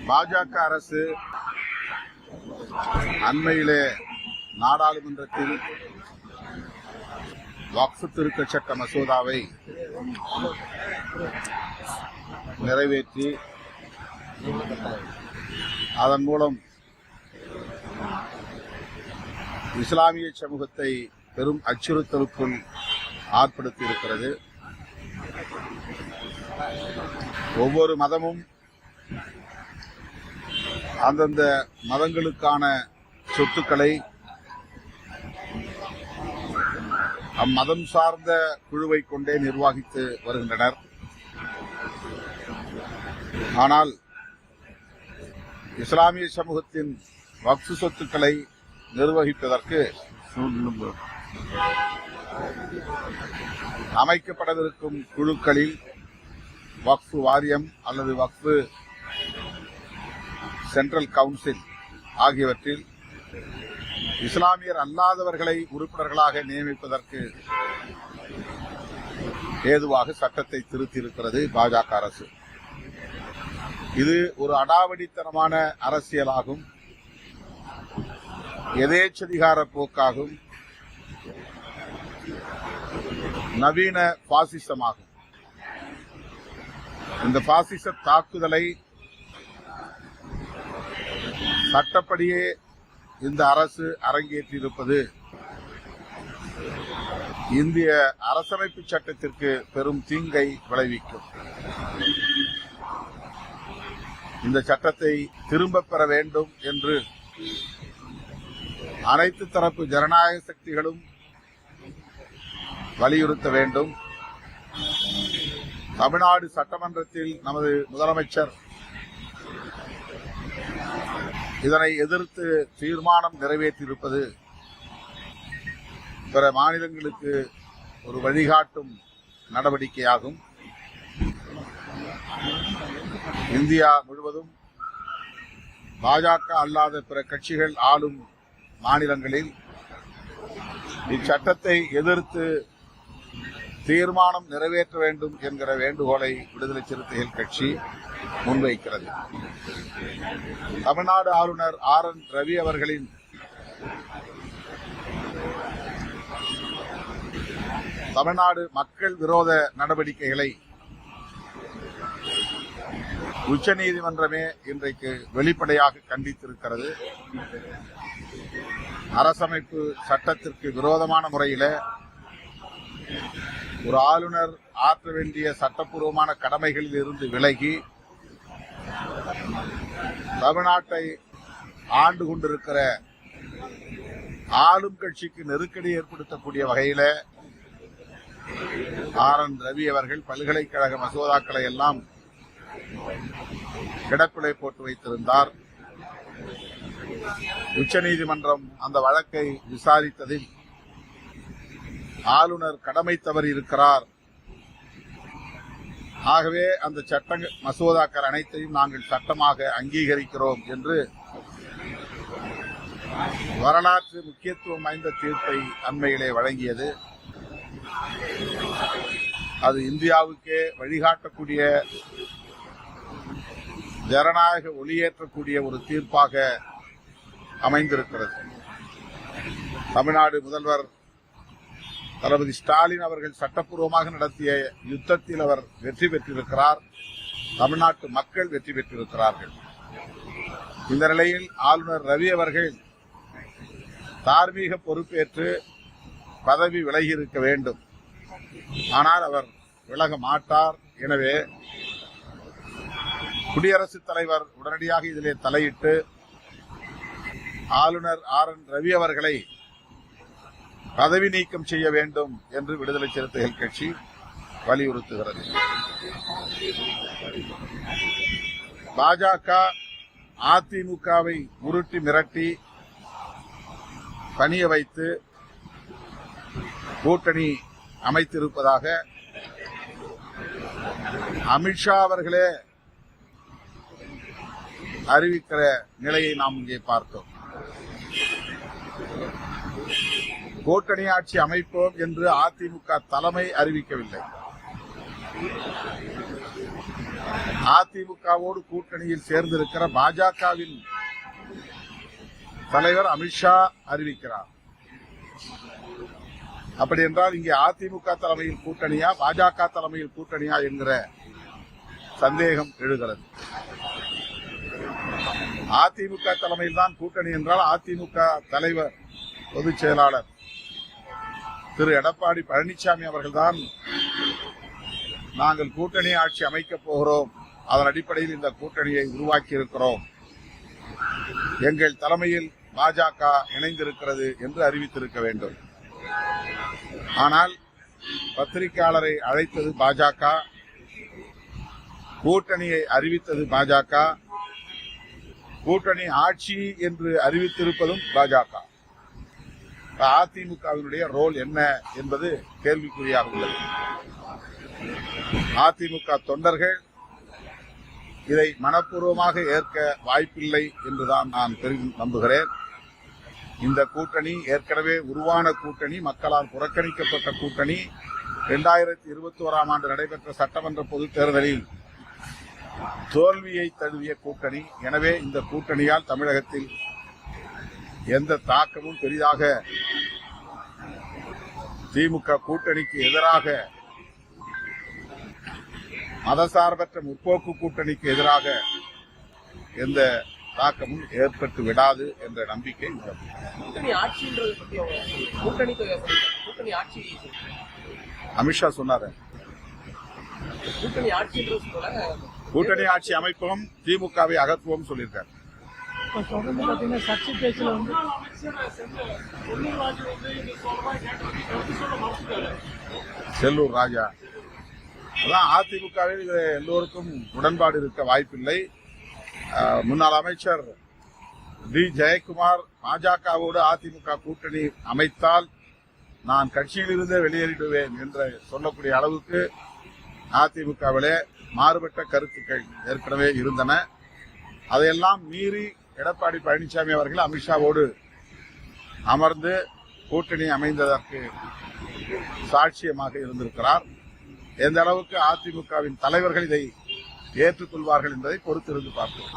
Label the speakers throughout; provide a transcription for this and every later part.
Speaker 1: பாஜக அரசு அண்மையிலே நாடாளுமன்றத்தில் வக்ஃப் திருத்த சட்ட மசோதாவை நிறைவேற்றி அதன் மூலம் இஸ்லாமிய சமூகத்தை பெரும் அச்சுறுத்தலுக்குள் ஆட்படுத்தியிருக்கிறது. ஒவ்வொரு மதமும் அந்தந்த மதங்களுக்கான சொத்துக்களை அம்மதம் சார்ந்த குழுவை கொண்டே நிர்வகித்து வருகின்றனர். ஆனால் இஸ்லாமிய சமூகத்தின் வக்ஃப் சொத்துக்களை நிர்வகிப்பதற்கு அமைக்கப்படவிருக்கும் குழுக்களில் வக்ஃப் வாரியம் அல்லது வக்ஃப் சென்ட்ரல் கவுன்சில் ஆகியவற்றில் இஸ்லாமியர் அல்லாதவர்களை உறுப்பினர்களாக நியமிப்பதற்கு ஏதுவாக சட்டத்தை திருத்தியிருக்கிறது பாஜக அரசு. இது ஒரு அடாவடித்தனமான அரசியலாகும், எதேச்சதிகார போக்காகும், நவீன பாசிசமாகும். இந்த பாசிச தாக்குதலை சட்டப்படியே இந்த அரசு அரங்கேற்றியிருப்பது இந்திய அரசமைப்பு சட்டத்திற்கு பெரும் தீங்கை விளைவிக்கும். இந்த சட்டத்தை திரும்பப் பெற வேண்டும் என்று அனைத்து தரப்பு ஜனநாயக சக்திகளும் வலியுறுத்த வேண்டும். தமிழ்நாடு சட்டமன்றத்தில் நமது முதலமைச்சர் இதனை எதிர்த்து தீர்மானம் நிறைவேற்றியிருப்பது பிற மாநிலங்களுக்கு ஒரு வழிகாட்டும் நடவடிக்கையாகும். இந்தியா முழுவதும் பாஜக அல்லாத பிற கட்சிகள் ஆளும் மாநிலங்களில் இச்சட்டத்தை எதிர்த்து தீர்மானம் நிறைவேற்ற வேண்டும் என்கிற வேண்டுகோளை விடுதலை சிறுத்தைகள் கட்சி முன்வைக்கிறது. தமிழ்நாடு ஆளுநர் RN ரவி அவர்களின் தமிழ்நாடு மக்கள் விரோத நடவடிக்கைகளை உச்சநீதிமன்றமே இன்றைக்கு வெளிப்படையாக கண்டித்திருக்கிறது. அரசமைப்பு சட்டத்திற்கு விரோதமான முறையில் ஒரு ஆளுநர் ஆற்ற வேண்டிய சட்டப்பூர்வமான கடமைகளில் இருந்து விலகி தமிழ்நாட்டை ஆண்டு கொண்டிருக்கிற ஆளும் கட்சிக்கு நெருக்கடி ஏற்படுத்தக்கூடிய வகையில் RN ரவி அவர்கள் பல்கலைக்கழக மசோதாக்களை எல்லாம் கிடப்பிலை போட்டு வைத்திருந்தார். உச்சநீதிமன்றம் அந்த வழக்கை விசாரித்ததில் ஆளுநர் கடமை தவறி இருக்கிறார். ஆகவே அந்த சட்ட மசோதாக்கள் அனைத்தையும் நாங்கள் சட்டமாக அங்கீகரிக்கிறோம் என்று வரலாற்று முக்கியத்துவம் வாய்ந்த தீர்ப்பை அண்மையிலே வழங்கியது. அது இந்தியாவுக்கே வழிகாட்டக்கூடிய, ஜனநாயக ஒளியேற்றக்கூடிய ஒரு தீர்ப்பாக அமைந்திருக்கிறது. தமிழ்நாடு முதல்வர் தளபதி ஸ்டாலின் அவர்கள் சட்டப்பூர்வமாக நடத்திய யுத்தத்தில் அவர் வெற்றி பெற்றிருக்கிறார். தமிழ்நாட்டு மக்கள் வெற்றி பெற்றிருக்கிறார்கள். இந்த நிலையில் ஆளுநர் ரவி அவர்கள் தார்மீக பொறுப்பேற்று பதவி விலகி இருக்க வேண்டும். ஆனால் அவர் விலக மாட்டார். எனவே குடியரசுத் தலைவர் உடனடியாக இதிலே தலையிட்டு ஆளுநர் RN ரவி அவர்களை பதவி நீக்கம் செய்ய வேண்டும் என்று விடுதலை சிறுத்தைகள் கட்சி வலியுறுத்துகிறது. பாஜக அதிமுகவை உருட்டி மிரட்டி பணிய வைத்து கூட்டணி அமைத்திருப்பதாக அமித்ஷா அவர்களே அறிவிக்கிற நிலையை நாம் இங்கே பார்த்தோம். கூட்டணி ஆட்சி அமைப்போம் என்று அதிமுக தலைமை அறிவிக்கவில்லை. அதிமுகவோடு கூட்டணியில் சேர்ந்திருக்கிற பாஜகவின் தலைவர் அமித்ஷா அறிவிக்கிறார். அப்படி என்றால் இங்கே அதிமுக தலைமையில் கூட்டணியா பாஜக தலைமையில் கூட்டணியா என்கிற சந்தேகம் எழுகிறது. அதிமுக தலைமையில் தான் கூட்டணி என்றால் அதிமுக தலைவர் பொதுச் செயலாளர் திரு எடப்பாடி பழனிசாமி அவர்கள்தான் நாங்கள் கூட்டணி ஆட்சி அமைக்கப் போகிறோம், அதன் அடிப்படையில் இந்த கூட்டணியை உருவாக்கி இருக்கிறோம், எங்கள் தலைமையில் பாஜக இணைந்திருக்கிறது என்று அறிவித்திருக்க வேண்டும். ஆனால் பத்திரிகையாளரை அழைத்தது பாஜக, கூட்டணியை அறிவித்தது பாஜக, கூட்டணி ஆட்சி என்று அறிவித்திருப்பதும் பாஜக. அதிமுகவினுடைய ரோல் என்ன என்பது கேள்விக்குறியாக உள்ளது. அதிமுக தொண்டர்கள் இதை மனப்பூர்வமாக ஏற்க வாய்ப்பில்லை என்றுதான் நான் நம்புகிறேன். இந்த கூட்டணி ஏற்கனவே உருவான கூட்டணி, மக்களால் புறக்கணிக்கப்பட்ட கூட்டணி, 2021ஆம் ஆண்டு நடைபெற்ற சட்டமன்ற பொதுத் தேர்தலில் தோல்வியை தழுவிய கூட்டணி. எனவே இந்த கூட்டணியால் தமிழகத்தில் எந்த தாக்கமும் பெரிதாக திமுக கூட்டணிக்கு எதிராக, மதசார்பற்ற முற்போக்கு கூட்டணிக்கு எதிராக எந்த தாக்கமும் ஏற்பட்டு விடாது என்ற நம்பிக்கை உள்ளது. அமித்ஷா சொன்னார், கூட்டணி ஆட்சி அமைப்போம், திமுகவை அகற்றுவோம் சொல்லியிருக்காரு. செல்லூர் ராஜா அதான் அதிமுகவில் எல்லோருக்கும் உடன்பாடு இருக்க வாய்ப்பில்லை. முன்னாள் அமைச்சர் டி ஜெயக்குமார் பாஜகவோடு அதிமுக கூட்டணி அமைத்தால் நான் கட்சியிலிருந்தே வெளியேறிடுவேன் என்று சொல்லக்கூடிய அளவுக்கு அதிமுகவிலே மாறுபட்ட கருத்துக்கள் ஏற்கனவே இருந்தன. அதையெல்லாம் மீறி எடப்பாடி பழனிசாமி அவர்கள் அமித்ஷாவோடு அமர்ந்து கூட்டணி அமைந்ததற்கு சாட்சியமாக இருந்திருக்கிறார். எந்த அளவுக்கு அதிமுகவின் தலைவர்கள் இதை ஏற்றுக்கொள்வார்கள் என்பதை பொறுத்திருந்து பார்ப்போம்.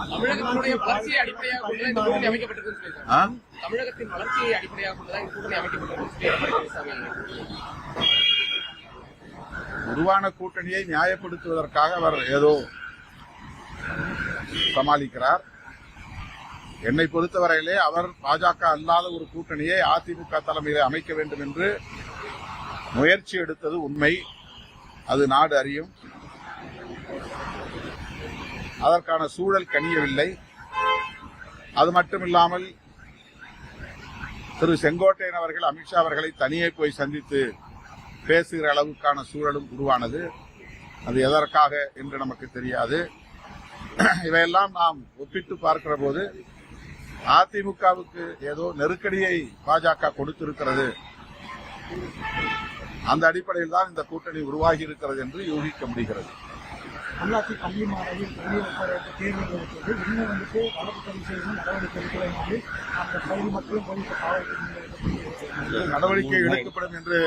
Speaker 1: உருவான கூட்டணியை நியாயப்படுத்துவதற்காக அவர் ஏதோ சமாளிக்கிறார். என்னை பொறுத்தவரையிலே அவர் பாஜக அல்லாத ஒரு கூட்டணியை அதிமுக தலைமையிலே அமைக்க வேண்டும் என்று முயற்சி எடுத்தது உண்மை, அது நாடு அறியும். அதற்கான சூழல் கனியவில்லை. அது மட்டுமில்லாமல் திரு செங்கோட்டையன் அவர்கள் அமித்ஷா அவர்களை தனியே போய் சந்தித்து பேசுகிற அளவுக்கான சூழலும் உருவானது. அது எதற்காக என்று நமக்கு தெரியாது. இவையெல்லாம் நாம் ஒப்பிட்டு பார்க்கிற போது அதிமுகவுக்கு ஏதோ நெருக்கடியை பாஜக கொடுத்திருக்கிறது. அந்த அடிப்படையில் தான் இந்த கூட்டணி உருவாகி இருக்கிறது என்று யூகிக்க முடிகிறது.
Speaker 2: உள்ளாட்சி பள்ளி மாணவியில் தேர்தல்களுக்கு இன்னும் வந்துட்டு வழக்கு பதிவு செய்து நடவடிக்கை எடுக்கலை என்று அந்த பகுதி மக்களும் போலீஸ் காவல்துறை
Speaker 1: நடவடிக்கை எடுக்கப்படும் என்று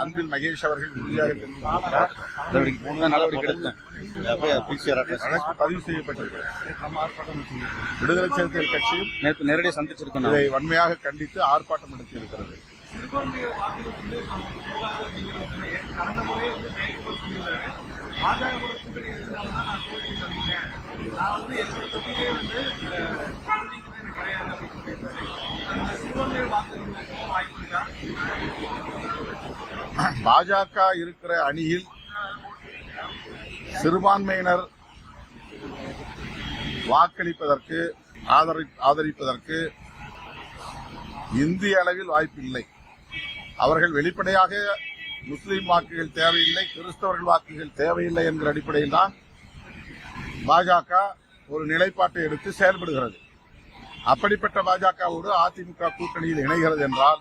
Speaker 1: அன்பில் மகேஷ் அவர்கள் உறுதியாக தெரிவித்தார். பதிவு செய்யப்பட்டிருக்கிறது. விடுதலை சிறுத்தைகள் கட்சியும்
Speaker 3: நேற்று நேரடியாக சந்திச்சிருக்கோம்.
Speaker 1: இதை வன்மையாக கண்டித்து ஆர்ப்பாட்டம் நடத்தியிருக்கிறது. பாஜக இருக்கிற அணியில் சிறுபான்மையினர் வாக்களிப்பதற்கு ஆதரிப்பதற்கு இந்திய அளவில் வாய்ப்பில்லை. அவர்கள் வெளிப்படையாக முஸ்லீம் வாக்குகள் தேவையில்லை, கிறிஸ்தவர்கள் வாக்குகள் தேவையில்லை என்கிற அடிப்படையில் தான் பாஜக ஒரு நிலைப்பாட்டை எடுத்து செயல்படுகிறது. அப்படிப்பட்ட பாஜகவோடு அதிமுக கூட்டணியில் இணைகிறது என்றால்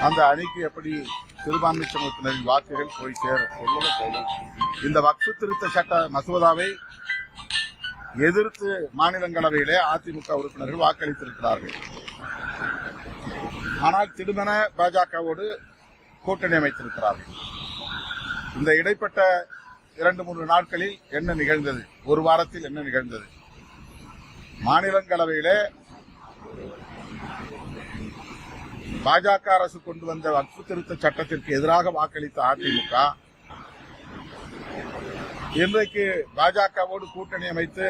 Speaker 1: அந்த அணிக்கு எப்படி சிறுபான்மை சமூகத்தினரின் வாக்குகள் போய் சேரும்? இந்த வக்ஃபு திருத்த சட்ட மசோதாவை எதிர்த்து மாநிலங்களவையிலே அதிமுக உறுப்பினர்கள் வாக்களித்திருக்கிறார்கள். ஆனால் திடுமென பாஜகவோடு கூட்டணி அமைத்திருக்கிறார்கள். இந்த இடைப்பட்ட 2-3 நாட்களில் என்ன நிகழ்ந்தது, ஒரு வாரத்தில் என்ன நிகழ்ந்தது? மாநிலங்களவையிலே பாஜக அரசு கொண்டு வந்த வக்ஃபு திருத்த சட்டத்திற்கு எதிராக வாக்களித்த அதிமுக இன்றைக்கு பாஜகவோடு கூட்டணி அமைத்து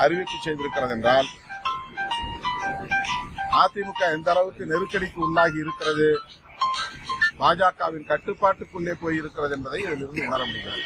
Speaker 1: அறிவிப்பு செய்திருக்கிறது என்றால் அதிமுக எந்த அளவுக்கு நெருக்கடிக்கு உள்ளாகி இருக்கிறது, பாஜகவின் கட்டுப்பாட்டுக்குள்ளே போயிருக்கிறது என்பதை இதிலிருந்து உணர முடிகிறது.